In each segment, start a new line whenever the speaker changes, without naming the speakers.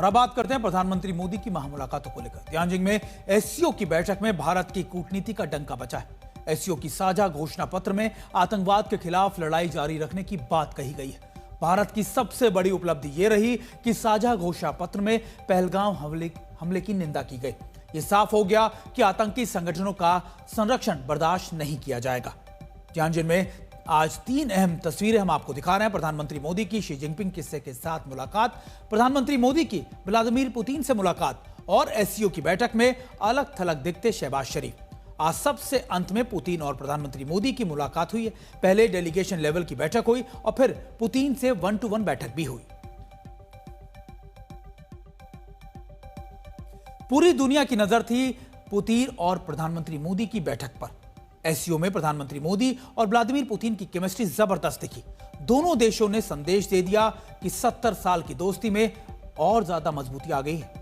और अब बात करते हैं प्रधानमंत्री मोदी की महामुलाकातों को लेकर। तियानजिन में एससीओ की बैठक में भारत की कूटनीति का डंका बजा है। एससीओ की साझा घोषणा पत्र में आतंकवाद के खिलाफ लड़ाई जारी रखने की बात कही गई है। भारत की सबसे बड़ी उपलब्धि यह रही कि साझा घोषणा पत्र में पहलगाम हमले की निंदा की गई। यह साफ हो गया कि आतंकी संगठनों का संरक्षण बर्दाश्त नहीं किया जाएगा। तियानजिन में आज 3 अहम तस्वीरें हम आपको दिखा रहे हैं। प्रधानमंत्री मोदी की शी जिनपिंग के साथ मुलाकात, प्रधानमंत्री मोदी की व्लादिमीर पुतिन से मुलाकात और एससीओ की बैठक में अलग थलग दिखते शहबाज शरीफ। आज सबसे अंत में पुतिन और प्रधानमंत्री मोदी की मुलाकात हुई है। पहले डेलीगेशन लेवल की बैठक हुई और फिर पुतिन से 1-to-1 बैठक भी हुई। पूरी दुनिया की नजर थी पुतिन और प्रधानमंत्री मोदी की बैठक पर। एससीओ में प्रधानमंत्री मोदी और व्लादिमीर पुतिन की केमिस्ट्री जबरदस्त दिखी। दोनों देशों ने संदेश दे दिया कि 70 साल की दोस्ती में और ज्यादा मजबूती आ गई है।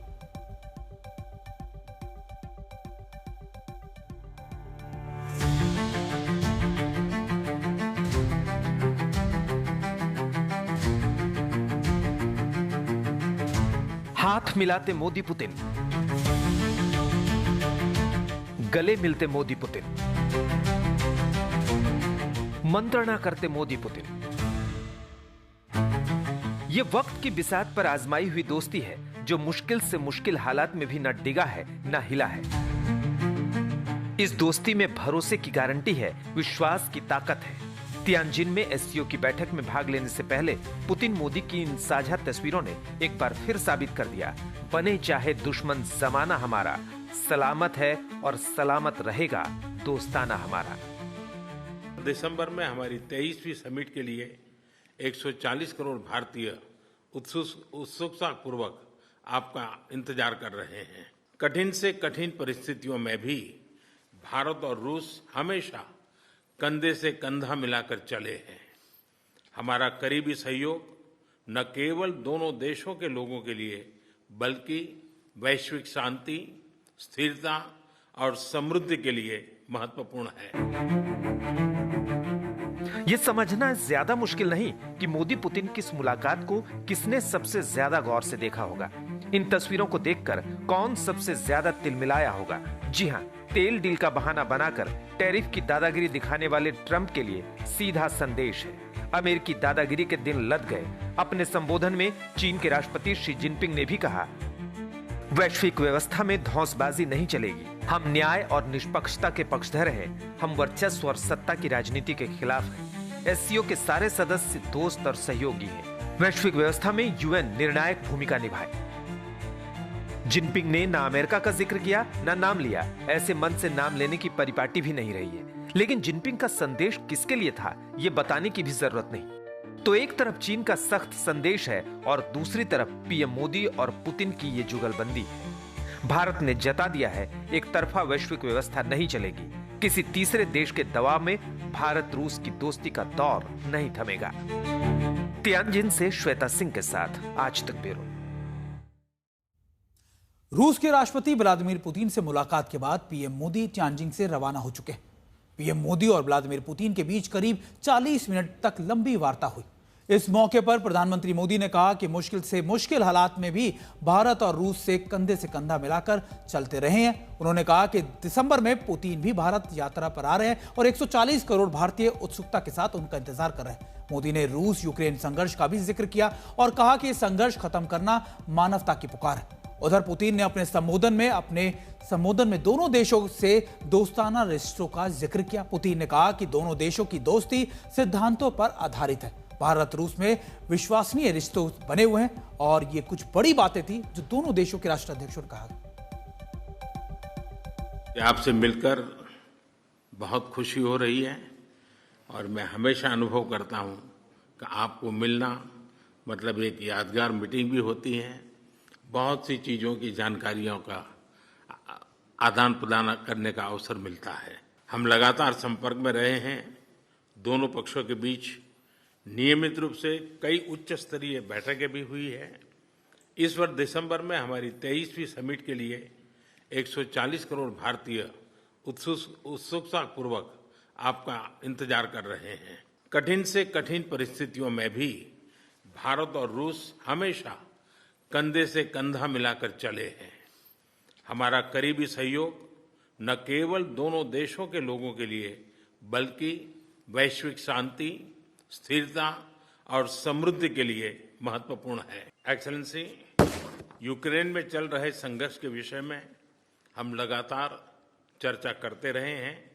हाथ मिलाते मोदी पुतिन, गले मिलते मोदी पुतिन, मंत्रणा करते मोदी पुतिन। यह वक्त की बिसात पर आजमाई हुई दोस्ती है जो मुश्किल से मुश्किल हालात में भी न डिगा है न हिला है। इस दोस्ती में भरोसे की गारंटी है, विश्वास की ताकत है। तियानजिन में एससीओ की बैठक में भाग लेने से पहले पुतिन मोदी की इन साझा तस्वीरों ने एक बार फिर साबित कर दिया, बने चाहे दुश्मन जमाना हमारा, सलामत है और सलामत रहेगा दोस्ताना हमारा।
दिसंबर में हमारी 23वीं समिट के लिए 140 करोड़ भारतीय उत्सुकता पूर्वक आपका इंतजार कर रहे हैं। कठिन से कठिन परिस्थितियों में भी भारत और रूस हमेशा कंधे से कंधा मिलाकर चले हैं। हमारा करीबी सहयोग न केवल दोनों देशों के लोगों के लिए बल्कि वैश्विक शांति, स्थिरता और समृद्धि के लिए महत्वपूर्ण है।
यह समझना ज्यादा मुश्किल नहीं कि मोदी पुतिन की इस मुलाकात को किसने सबसे ज्यादा गौर से देखा होगा। इन तस्वीरों को देखकर कौन सबसे ज्यादा तिलमिलाया होगा? जी हां, तेल डील का बहाना बनाकर टैरिफ की दादागिरी दिखाने वाले ट्रंप के लिए सीधा संदेश है। अमेरिकी दादागिरी के दिन लद गए। अपने संबोधन में चीन के राष्ट्रपति शी जिनपिंग ने भी कहा, वैश्विक व्यवस्था में धौंसबाजी नहीं चलेगी। हम न्याय और निष्पक्षता के पक्षधर हैं। हम वर्चस्व और सत्ता की राजनीति के खिलाफ हैं। एससीओ के सारे सदस्य दोस्त और सहयोगी हैं। वैश्विक व्यवस्था में यूएन निर्णायक भूमिका निभाए। जिनपिंग ने ना अमेरिका का जिक्र किया ना नाम लिया। ऐसे मन से नाम लेने की परिपाटी भी नहीं रही है। लेकिन जिनपिंग का संदेश किसके लिए था, यह बताने की भी जरूरत नहीं। तो एक तरफ चीन का सख्त संदेश है और दूसरी तरफ पीएम मोदी और पुतिन की ये जुगलबंदी है। भारत ने जता दिया है, एक तरफा वैश्विक व्यवस्था नहीं चलेगी। किसी तीसरे देश के दबाव में भारत रूस की दोस्ती का दौर नहीं थमेगा। तियानजिन से श्वेता सिंह के साथ आज तक ब्यूरो।
रूस के राष्ट्रपति व्लादिमीर पुतिन से मुलाकात के बाद पीएम मोदी तियानजिन से रवाना हो चुके हैं। पीएम मोदी और व्लादिमीर पुतिन के बीच करीब 40 मिनट तक लंबी वार्ता हुई। इस मौके पर प्रधानमंत्री मोदी ने कहा कि मुश्किल से मुश्किल हालात में भी भारत और रूस से कंधा मिलाकर चलते रहे हैं। उन्होंने कहा कि दिसंबर में पुतिन भी भारत यात्रा पर आ रहे हैं और 140 करोड़ भारतीय उत्सुकता के साथ उनका इंतजार कर रहे हैं। मोदी ने रूस यूक्रेन संघर्ष का भी जिक्र किया और कहा कि संघर्ष खत्म करना मानवता की पुकार है। उधर पुतिन ने अपने संबोधन में दोनों देशों से दोस्ताना रिश्तों का जिक्र किया। पुतिन ने कहा कि दोनों देशों की दोस्ती सिद्धांतों पर आधारित है। भारत रूस में विश्वसनीय रिश्ते बने हुए हैं और ये कुछ बड़ी बातें थी जो दोनों देशों के राष्ट्राध्यक्षों ने कहा।
आपसे मिलकर बहुत खुशी हो रही है और मैं हमेशा अनुभव करता हूं कि आपको मिलना मतलब एक यादगार मीटिंग भी होती है। बहुत सी चीज़ों की जानकारियों का आदान प्रदान करने का अवसर मिलता है। हम लगातार संपर्क में रहे हैं। दोनों पक्षों के बीच नियमित रूप से कई उच्च स्तरीय बैठकें भी हुई है। इस वर्ष दिसंबर में हमारी 23वीं समिट के लिए 140 करोड़ भारतीय उत्सुकता पूर्वक आपका इंतजार कर रहे हैं। कठिन से कठिन परिस्थितियों में भी भारत और रूस हमेशा कंधे से कंधा मिलाकर चले हैं। हमारा करीबी सहयोग न केवल दोनों देशों के लोगों के लिए बल्कि वैश्विक शांति, स्थिरता और समृद्धि के लिए महत्वपूर्ण है। एक्सेलेंसी, यूक्रेन में चल रहे संघर्ष के विषय में हम लगातार चर्चा करते रहे हैं।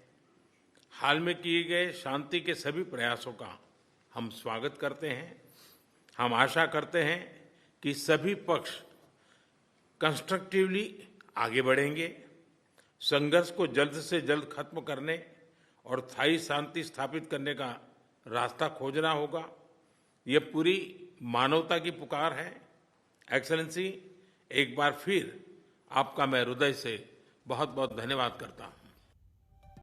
हाल में किए गए शांति के सभी प्रयासों का हम स्वागत करते हैं। हम आशा करते हैं कि सभी पक्ष कंस्ट्रक्टिवली आगे बढ़ेंगे, संघर्ष को जल्द से जल्द खत्म करने और स्थायी शांति स्थापित करने का रास्ता खोजना होगा। ये पूरी मानवता की पुकार है। एक्सेलेंसी, एक बार फिर आपका मैं हृदय से बहुत बहुत धन्यवाद करता हूं।